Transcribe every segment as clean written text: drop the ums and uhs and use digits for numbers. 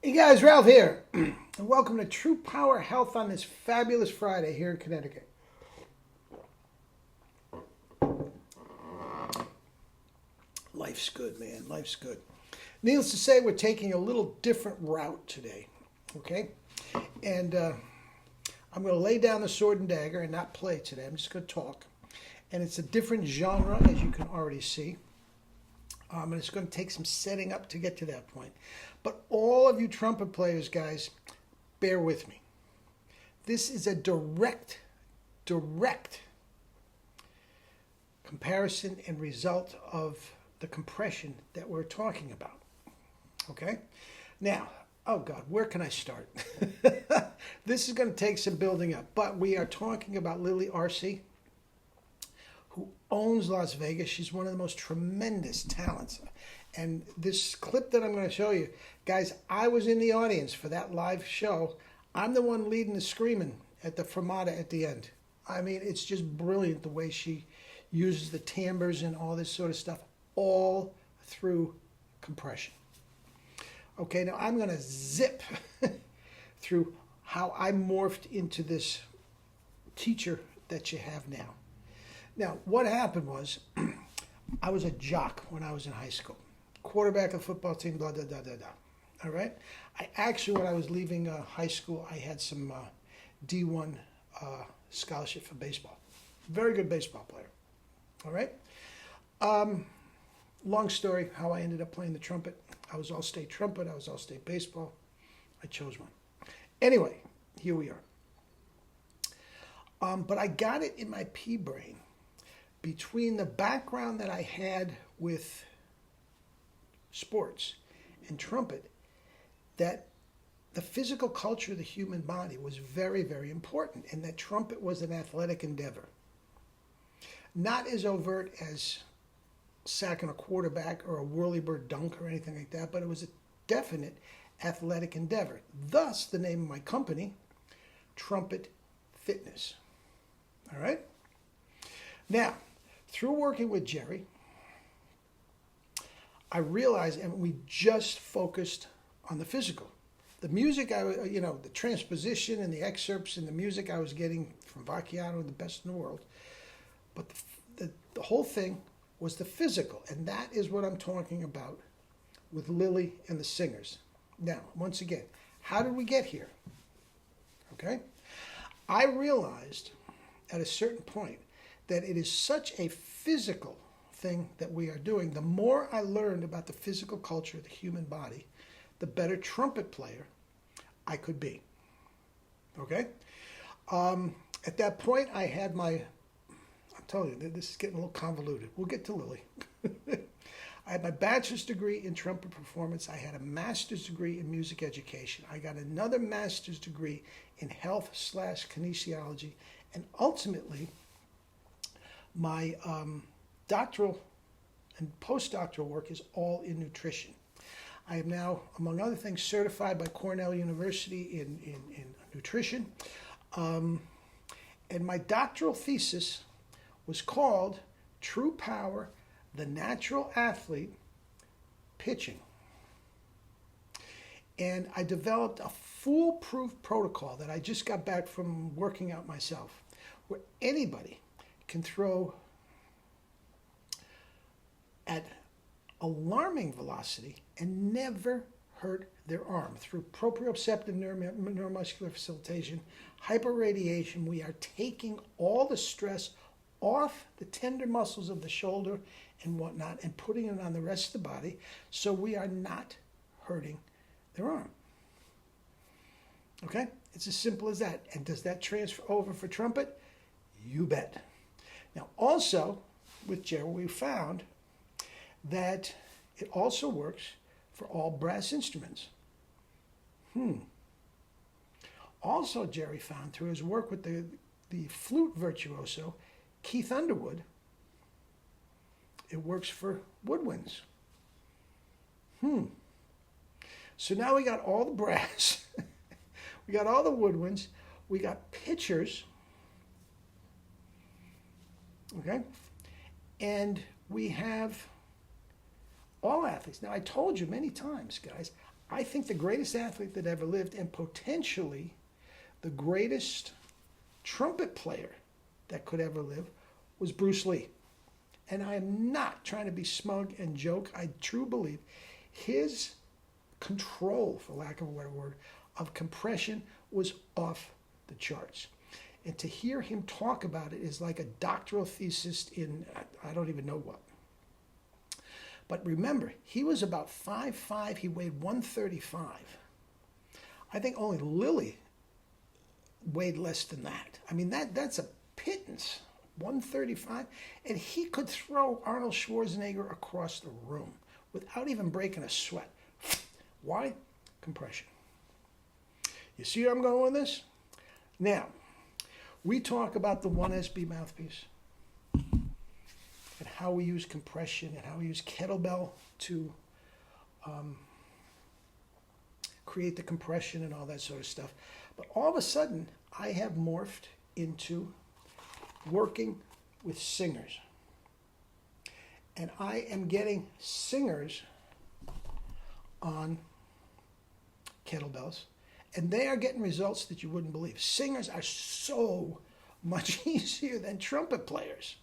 Hey guys, Ralph here, and welcome to True Power Health on this fabulous Friday here in Connecticut. Life's good, man. Life's good. Needless to say, we're taking a little different route today, okay? And I'm going to lay down the sword and dagger and not play today. I'm just going to talk. And it's a different genre, as you can already see. And it's going to take some setting up to get to that point. But all of you trumpet players, guys, bear with me. This is a direct comparison and result of the compression that we're talking about. Okay? Now, oh God, where can I start? This is going to take some building up. But we are talking about Lily Arce, who owns Las Vegas. She's one of the most tremendous talents. And this clip that I'm going to show you, guys, I was in the audience for that live show. I'm the one leading the screaming at the fermata at the end. I mean, it's just brilliant the way she uses the timbres and all this sort of stuff, all through compression. Okay, now I'm going to zip through how I morphed into this teacher that you have now. Now, what happened was, I was a jock when I was in high school. Quarterback of the football team, blah, blah, blah, blah, blah. All right? I actually, when I was leaving high school, I had some D1 scholarship for baseball. Very good baseball player. All right? Long story, how I ended up playing the trumpet. I was all-state trumpet. I was all-state baseball. I chose one. Anyway, here we are. But I got it in my pea brain between the background that I had with sports and trumpet, that the physical culture of the human body was very, very important, and that trumpet was an athletic endeavor. Not as overt as sacking a quarterback or a whirlybird dunk or anything like that, but it was a definite athletic endeavor. Thus, the name of my company, Trumpet Fitness. All right? Now, through working with Jerry, I realized, and we just focused on the physical. The music, the transposition and the excerpts and the music I was getting from Vacchiano, the best in the world. But the whole thing was the physical, and that is what I'm talking about with Lily and the singers. Now, once again, how did we get here? Okay? I realized at a certain point that it is such a physical thing that we are doing. The more I learned about the physical culture of the human body, the better trumpet player I could be. Okay? At that point, I had I'm telling you, this is getting a little convoluted. We'll get to Lily. I had my bachelor's degree in trumpet performance. I had a master's degree in music education. I got another master's degree in health/kinesiology. And ultimately, my doctoral and postdoctoral work is all in nutrition. I am now, among other things, certified by Cornell University in nutrition. And my doctoral thesis was called True Power, the Natural Athlete Pitching. And I developed a foolproof protocol that I just got back from working out myself, where anybody can throw at alarming velocity and never hurt their arm. Through proprioceptive neuromuscular facilitation, hyperradiation, we are taking all the stress off the tender muscles of the shoulder and whatnot and putting it on the rest of the body, so we are not hurting their arm. Okay? It's as simple as that. And does that transfer over for trumpet? You bet. Now, also, with Jerry, we found that it also works for all brass instruments. Also, Jerry found through his work with the flute virtuoso, Keith Underwood, it works for woodwinds. So now we got all the brass, we got all the woodwinds, we got pitchers, okay? And we have all athletes. Now, I told you many times, guys, I think the greatest athlete that ever lived, and potentially the greatest trumpet player that could ever live, was Bruce Lee. And I am not trying to be smug and joke. I truly believe his control, for lack of a better word, of compression was off the charts. And to hear him talk about it is like a doctoral thesis in I don't even know what. But remember, he was about 5'5", he weighed 135. I think only Lily weighed less than that. I mean, that's a pittance, 135. And he could throw Arnold Schwarzenegger across the room without even breaking a sweat. Why? Compression. You see where I'm going with this? Now, we talk about the 1SB mouthpiece and how we use compression and how we use kettlebell to create the compression and all that sort of stuff. But all of a sudden, I have morphed into working with singers. And I am getting singers on kettlebells, and they are getting results that you wouldn't believe. Singers are so much easier than trumpet players.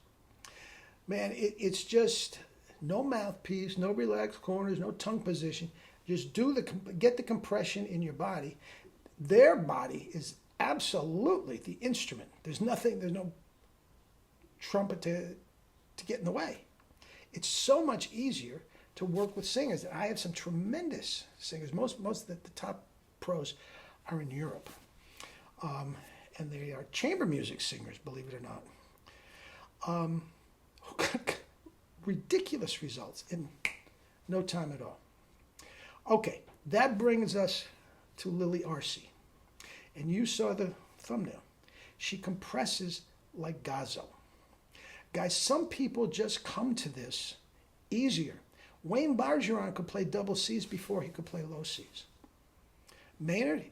Man, it's just no mouthpiece, no relaxed corners, no tongue position. Just get the compression in your body. Their body is absolutely the instrument. There's no trumpet to get in the way. It's so much easier to work with singers. I have some tremendous singers. Most of the top pros are in Europe. And they are chamber music singers, believe it or not. Who got ridiculous results in no time at all. Okay, that brings us to Lily Arce. And you saw the thumbnail. She compresses like Gozzo. Guys, some people just come to this easier. Wayne Bergeron could play double C's before he could play low C's. Maynard,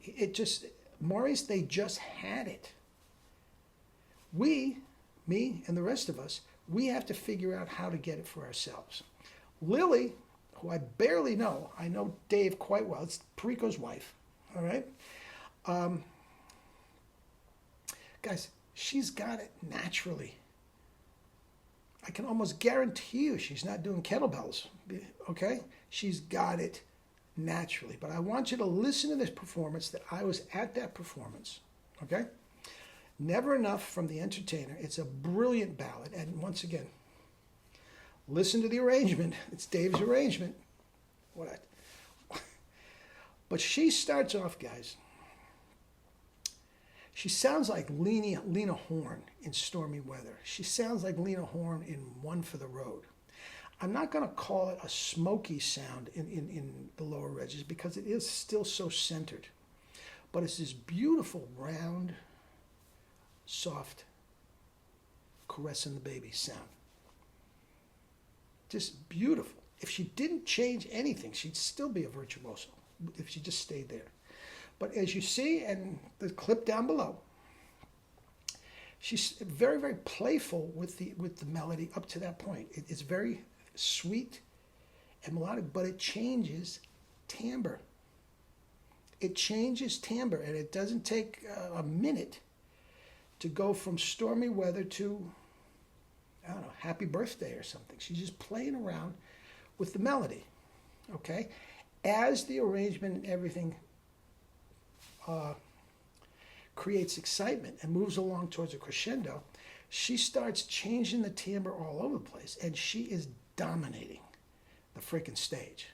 Maurice, they just had it. We, me and the rest of us, we have to figure out how to get it for ourselves. Lily, who I barely know, I know Dave quite well. It's Perico's wife, all right? Guys, she's got it naturally. I can almost guarantee you she's not doing kettlebells, okay? She's got it naturally. But I want you to listen to this performance that I was at that performance, okay? Never Enough from The Entertainer. It's a brilliant ballad. And once again, listen to the arrangement. It's Dave's arrangement. But she starts off, guys. She sounds like Lena Horne in Stormy Weather. She sounds like Lena Horne in One for the Road. I'm not going to call it a smoky sound in the lower registers because it is still so centered. But it's this beautiful, round, soft, caressing the baby sound. Just beautiful. If she didn't change anything, she'd still be a virtuoso if she just stayed there. But as you see, and the clip down below, she's very, very playful with the melody up to that point. It's very sweet and melodic, but it changes timbre. It changes timbre, and it doesn't take a minute to go from Stormy Weather to, I don't know, Happy Birthday or something. She's just playing around with the melody, okay? As the arrangement and everything creates excitement and moves along towards a crescendo, she starts changing the timbre all over the place, and she is dominating the freaking stage.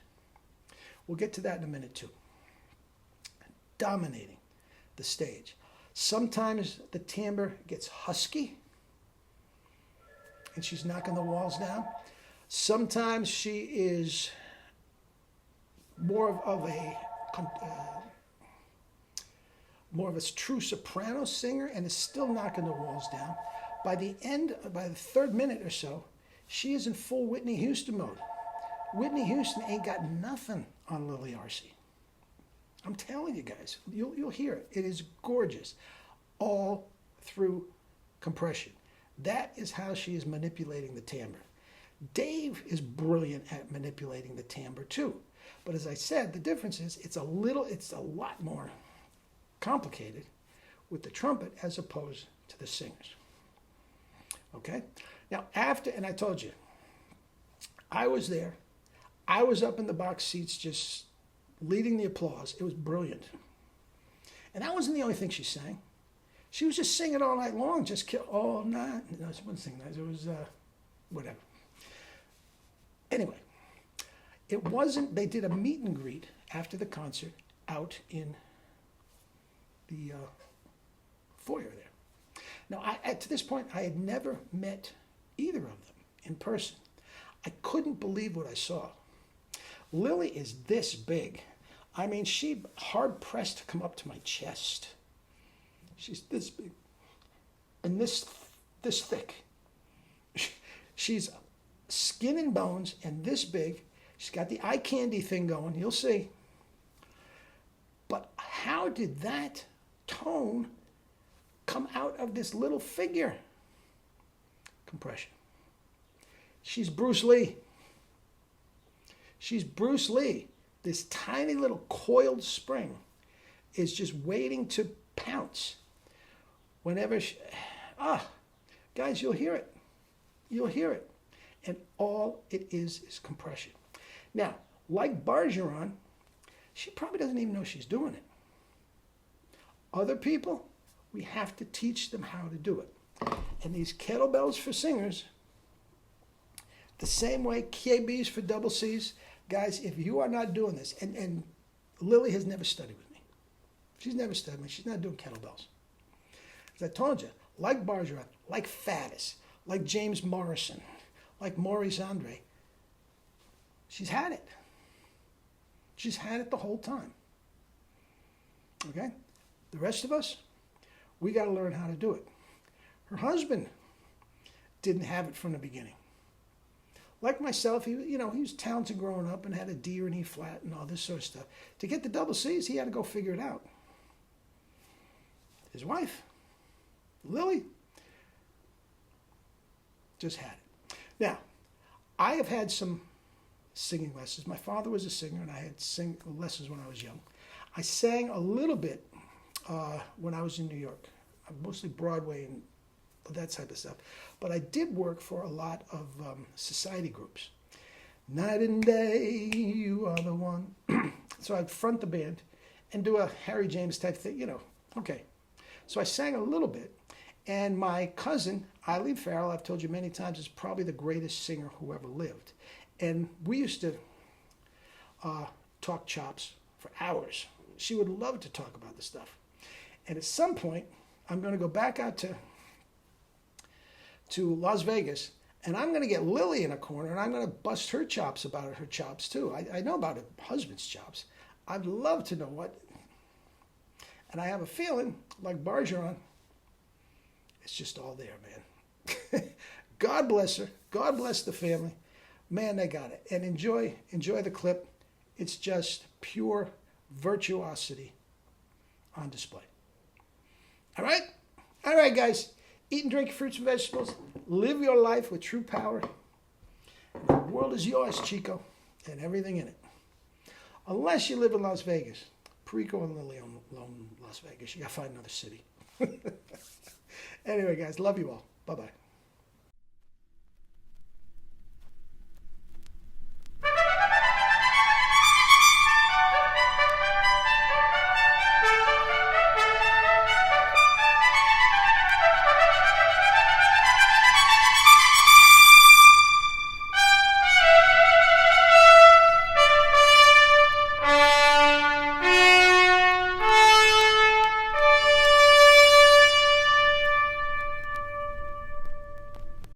We'll get to that in a minute too. Dominating the stage. Sometimes the timbre gets husky, and she's knocking the walls down. Sometimes she is more of a true soprano singer and is still knocking the walls down. By the third minute or so, she is in full Whitney Houston mode. Whitney Houston ain't got nothing on Lily Arce. I'm telling you guys, you'll hear it. It is gorgeous, all through compression. That is how she is manipulating the timbre. Dave is brilliant at manipulating the timbre too. But as I said, the difference is it's a lot more complicated with the trumpet as opposed to the singers. Okay? Now, and I told you, I was there. I was up in the box seats just leading the applause. It was brilliant. And that wasn't the only thing she sang. She was just singing all night long, just all night. No, she wasn't singing. It was whatever. Anyway, they did a meet and greet after the concert out in the foyer there. Now, to this point, I had never met either of them in person. I couldn't believe what I saw. Lily is this big. I mean, she hard pressed to come up to my chest. She's this big and this thick. She's skin and bones and this big. She's got the eye candy thing going. You'll see. But how did that tone come out of this little figure? Compression. She's Bruce Lee. She's Bruce Lee. This tiny little coiled spring is just waiting to pounce. Whenever guys, you'll hear it. You'll hear it. And all it is compression. Now, like Bergeron, she probably doesn't even know she's doing it. Other people, we have to teach them how to do it. And these kettlebells for singers, the same way KBs for double Cs, guys, if you are not doing this, and Lily has never studied with me. She's never studied with me. She's not doing kettlebells. As I told you, like Bergeron, like Faddis, like James Morrison, like Maurice Andre, she's had it. She's had it the whole time. Okay? The rest of us, we got to learn how to do it. Her husband didn't have it from the beginning. Like myself, he was talented growing up and had a D or an E flat and all this sort of stuff. To get the double C's, he had to go figure it out. His wife, Lily, just had it. Now, I have had some singing lessons. My father was a singer, and I had lessons when I was young. I sang a little bit when I was in New York, mostly Broadway and that type of stuff. But I did work for a lot of society groups. Night and day, you are the one. So I'd front the band and do a Harry James type thing, Okay. So I sang a little bit. And my cousin, Eileen Farrell, I've told you many times, is probably the greatest singer who ever lived. And we used to talk chops for hours. She would love to talk about this stuff. And at some point, I'm going to go back out to Las Vegas, and I'm going to get Lily in a corner, and I'm going to bust her chops about her chops too. I know about her husband's chops. I'd love to know what. And I have a feeling, like Bergeron, it's just all there, man. God bless her. God bless the family. Man, they got it. And enjoy the clip. It's just pure virtuosity on display. All right? All right, guys. Eat and drink fruits and vegetables. Live your life with true power. The world is yours, Chico, and everything in it. Unless you live in Las Vegas. Perico and Lily own Las Vegas. You got to find another city. Anyway, guys, love you all. Bye-bye.